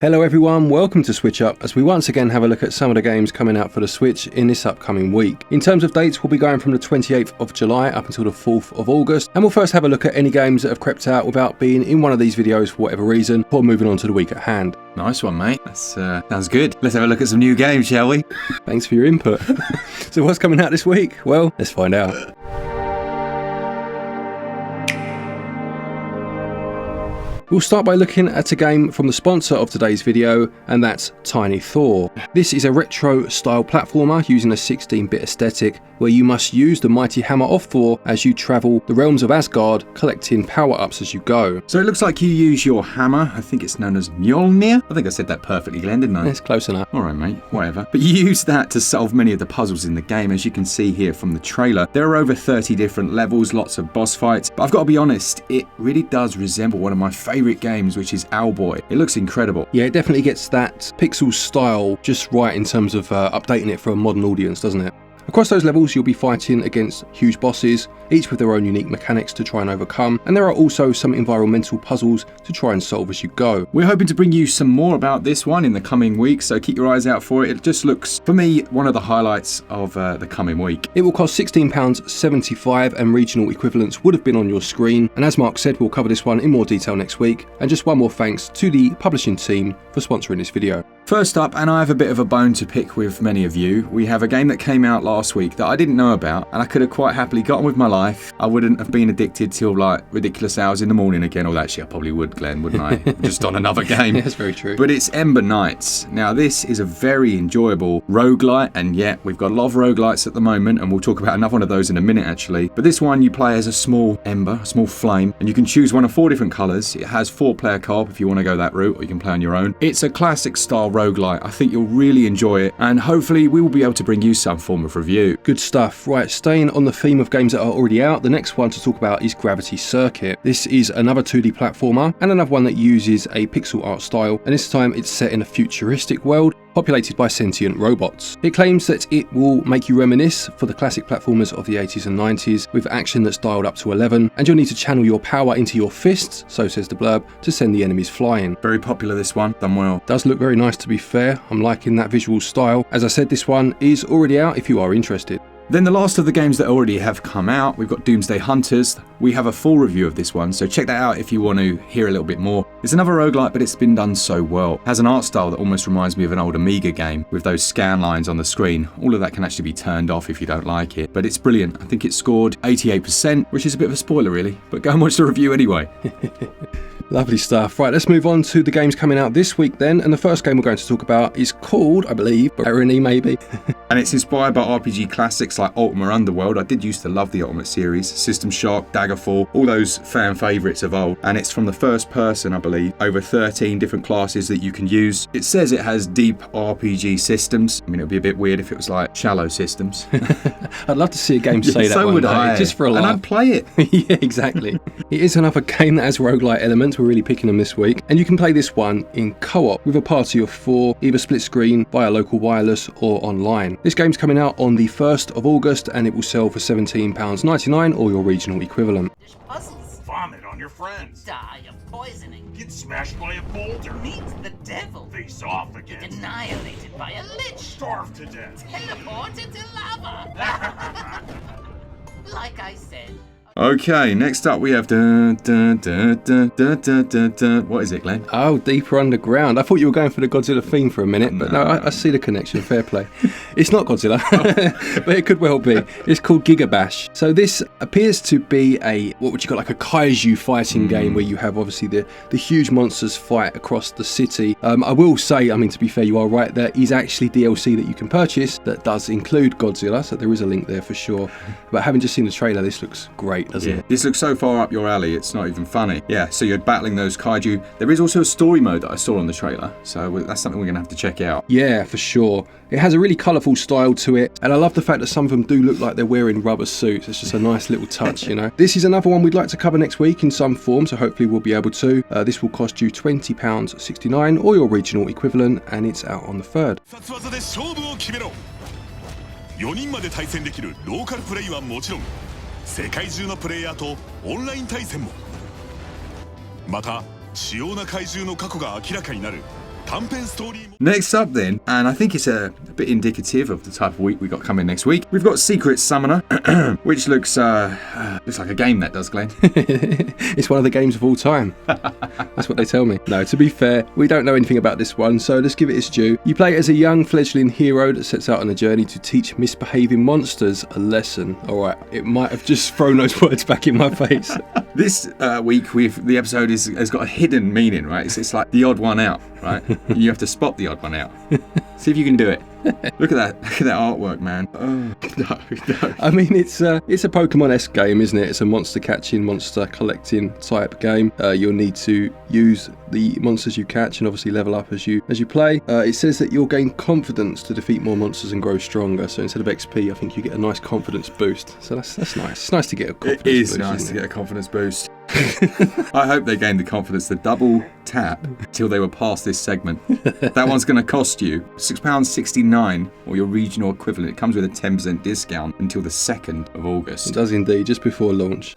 Hello everyone, welcome to SwitchUp as we once again have a look at some of the games coming out for the Switch in this upcoming week. In terms of dates, we'll be going from the 28th of July up until the 4th of August, and we'll first have a look at any games that have crept out without being in one of these videos for whatever reason, before moving on to the week at hand. Nice one, mate. That sounds good. Let's have a look at some new games, shall we? Thanks for your input. So what's coming out this week? Well, let's find out. We'll start by looking at a game from the sponsor of today's video, and that's Tiny Thor. This is a retro style platformer using a 16-bit aesthetic where you must use the mighty hammer of Thor as you travel the realms of Asgard, collecting power-ups as you go. So it looks like you use your hammer. I think it's known as Mjolnir. I think I said that perfectly, Glen, didn't I? It's close enough. Alright, mate. Whatever. But you use that to solve many of the puzzles in the game, as you can see here from the trailer. There are over 30 different levels, lots of boss fights. But I've got to be honest, it really does resemble one of my favourite games, which is Owlboy. It looks incredible. Yeah, it definitely gets that pixel style just right in terms of updating it for a modern audience, doesn't it? Across those levels, you'll be fighting against huge bosses, each with their own unique mechanics to try and overcome, and there are also some environmental puzzles to try and solve as you go. We're hoping to bring you some more about this one in the coming weeks, so keep your eyes out for it. It just looks, for me, one of the highlights of the coming week. It will cost £16.75 and regional equivalents would have been on your screen, and as Mark said, we'll cover this one in more detail next week. And just one more thanks to the publishing team for sponsoring this video. First up, and I have a bit of a bone to pick with many of you, we have a game that came out last week that I didn't know about, and I could have quite happily got on with my life. I wouldn't have been addicted till like ridiculous hours in the morning again. Or actually, I probably would, Glen, wouldn't I? Just on another game. Yeah, that's very true. But it's Ember Knights. Now, this is a very enjoyable roguelite, and yet we've got a lot of roguelites at the moment, and we'll talk about another one of those in a minute, actually. But this one, you play as a small ember, a small flame, and you can choose one of 4 different colours. It has 4-player co-op if you want to go that route, or you can play on your own. It's a classic style roguelite. I think you'll really enjoy it, and hopefully we will be able to bring you some form of review. Good stuff. Right, staying on the theme of games that are already out, the next one to talk about is Gravity Circuit. This is another 2D platformer and another one that uses a pixel art style, and this time it's set in a futuristic world populated by sentient robots. It claims that it will make you reminisce for the classic platformers of the 80s and 90s with action that's dialed up to 11, and you'll need to channel your power into your fists, so says the blurb, to send the enemies flying. Very popular, this one. Done well. Does look very nice, to be fair. I'm liking that visual style. As I said, this one is already out if you are interested. Then the last of the games that already have come out, we've got Doomsday Hunters. We have a full review of this one, so check that out if you want to hear a little bit more. It's another roguelite, but it's been done so well. It has an art style that almost reminds me of an old Amiga game with those scan lines on the screen. All of that can actually be turned off if you don't like it, but it's brilliant. I think it scored 88%, which is a bit of a spoiler really, but go and watch the review anyway. Lovely stuff. Right, let's move on to the games coming out this week then, and the first game we're going to talk about is called, I believe, Barony maybe. And it's inspired by RPG classics like Ultima Underworld. I did used to love the Ultimate series, System Shock, Daggerfall, all those fan favourites of old. And it's from the first person, I believe, over 13 different classes that you can use. It says it has deep RPG systems. I mean, it would be a bit weird if it was like shallow systems. I'd love to see a game say that so one would day, I. just for a laugh. And I'd play it. Yeah, exactly. It is another game that has roguelite elements. We're really picking them this week. And you can play this one in co-op with a party of 4, either split screen, via local wireless or online. This game's coming out on the 1st of August and it will sell for £17.99 or your regional equivalent. There's puzzles. Vomit on your friends. Die of poisoning. Get smashed by a boulder. Meet the devil. Face off again. Get annihilated by a lich. Starve to death. Teleport into lava. Like I said. Okay, next up we have what is it, Glen? Oh, Deeper Underground. I thought you were going for the Godzilla theme for a minute, but no, I see the connection. Fair play. It's not Godzilla, but it could well be. It's called GigaBash. So this appears to be what would you call like a kaiju fighting game where you have obviously the huge monsters fight across the city. I will say, I mean, to be fair, you are right, there is actually DLC that you can purchase that does include Godzilla, so there is a link there for sure. But having just seen the trailer, this looks great, doesn't it? This looks so far up your alley, it's not even funny. Yeah, so you're battling those kaiju. There is also a story mode that I saw on the trailer, so that's something we're going to have to check out. Yeah, for sure. It has a really colourful style to it, and I love the fact that some of them do look like they're wearing rubber suits. It's just a nice little touch, you know. This is another one we'd like to cover next week in some form, so hopefully we'll be able to. This will cost you £20.69 or your regional equivalent, and it's out on the 3rd. 4人まで対戦できるローカルプレイはもちろん世界中のプレイヤーとオンライン対戦もまた主要な怪獣の過去が明らかになる短編ストーリーも Next up then, and I think it's a bit indicative of the type of week we got coming next week, we've got Secret Summoner, which looks like a game, that does, Glenn. It's one of the games of all time. That's what they tell me. No, to be fair, we don't know anything about this one, so let's give it its due. You play as a young fledgling hero that sets out on a journey to teach misbehaving monsters a lesson. Alright, it might have just thrown those words back in my face. This week, the episode has got a hidden meaning, right? It's like the odd one out, right? You have to spot the odd one out. See if you can do it. Look at that artwork, man. Oh, no. I mean, it's a Pokemon-esque game, isn't it? It's a monster catching, monster collecting type game. You'll need to use the monsters you catch and obviously level up as you play. It says that you'll gain confidence to defeat more monsters and grow stronger. So instead of XP, I think you get a nice confidence boost. So that's nice. It's nice to get a confidence boost. It is nice to get a confidence boost. I hope they gained the confidence to double tap till they were past this segment. That one's going to cost you £6.69 or your regional equivalent. It comes with a 10% discount until the 2nd of August. It does indeed, just before launch.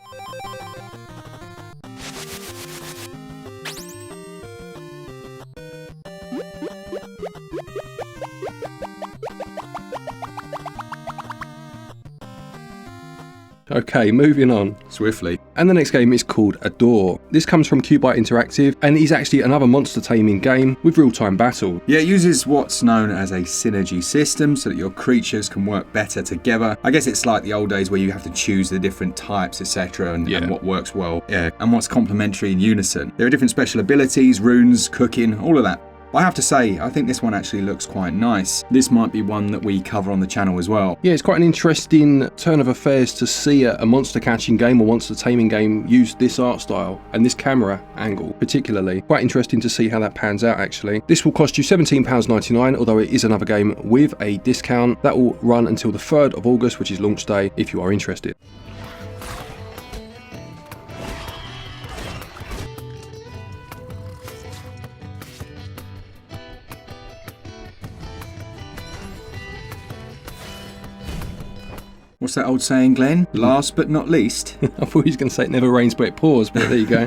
Okay, moving on Swiftly. And the next game is called Adore. This comes from Cubite Interactive and is actually another monster taming game with real-time battle. Yeah, it uses what's known as a synergy system so that your creatures can work better together. I guess it's like the old days where you have to choose the different types, etc. and what works well, and what's complementary in unison. There are different special abilities, runes, cooking, all of that. I have to say, I think this one actually looks quite nice. This might be one that we cover on the channel as well. Yeah, it's quite an interesting turn of affairs to see a monster catching game or monster taming game use this art style and this camera angle particularly. Quite interesting to see how that pans out actually. This will cost you £17.99, although it is another game with a discount. That will run until the 3rd of August, which is launch day, if you are interested. What's that old saying, Glenn? Last but not least. I thought he was going to say it never rains but it pours, but there you go.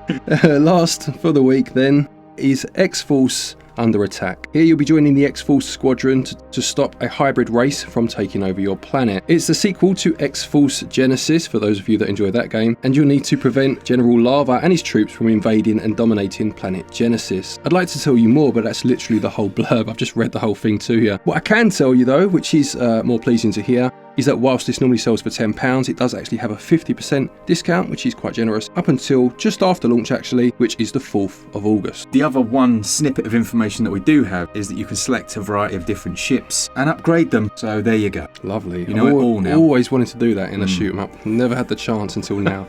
Last for the week then is X-Force Under Attack. Here you'll be joining the X-Force squadron to stop a hybrid race from taking over your planet. It's the sequel to X-Force Genesis, for those of you that enjoy that game, and you'll need to prevent General Lava and his troops from invading and dominating planet Genesis. I'd like to tell you more, but that's literally the whole blurb. I've just read the whole thing to you. What I can tell you though, which is more pleasing to hear, is that whilst this normally sells for £10, it does actually have a 50% discount, which is quite generous, up until just after launch actually, which is the 4th of August. The other one snippet of information that we do have is that you can select a variety of different ships and upgrade them. So there you go. Lovely. You know it all now. Always wanted to do that in a shoot 'em up. Never had the chance until now.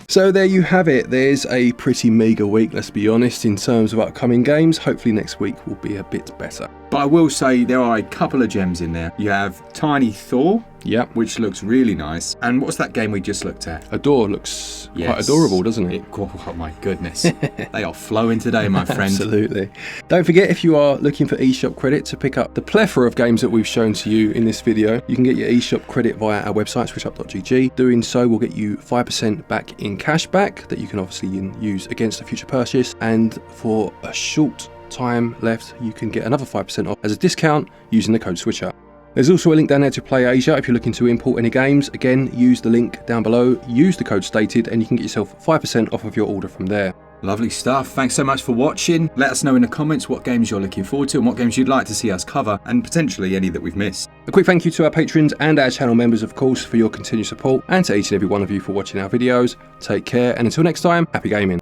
So there you have it. There's a pretty meagre week, let's be honest, in terms of upcoming games. Hopefully next week will be a bit better. But I will say there are a couple of gems in there. You have Tiny Thor, Yep. which looks really nice. And what's that game we just looked at? Adore looks quite adorable, doesn't it? Oh my goodness. They are flowing today, my friend. Absolutely. Don't forget, if you are looking for eShop credit to pick up the plethora of games that we've shown to you in this video, you can get your eShop credit via our website, switchup.gg. Doing so will get you 5% back in cashback that you can obviously use against a future purchase. And for a short time left, you can get another 5% off as a discount using the code SwitchUp. There's also a link down there to Play Asia if you're looking to import any games. Again, use the link down below, use the code stated, and you can get yourself 5% off of your order from there. Lovely stuff. Thanks so much for watching. Let us know in the comments what games you're looking forward to and what games you'd like to see us cover, and potentially any that we've missed. A quick thank you to our patrons and our channel members, of course, for your continued support, and to each and every one of you for watching our videos. Take care, and until next time, happy gaming.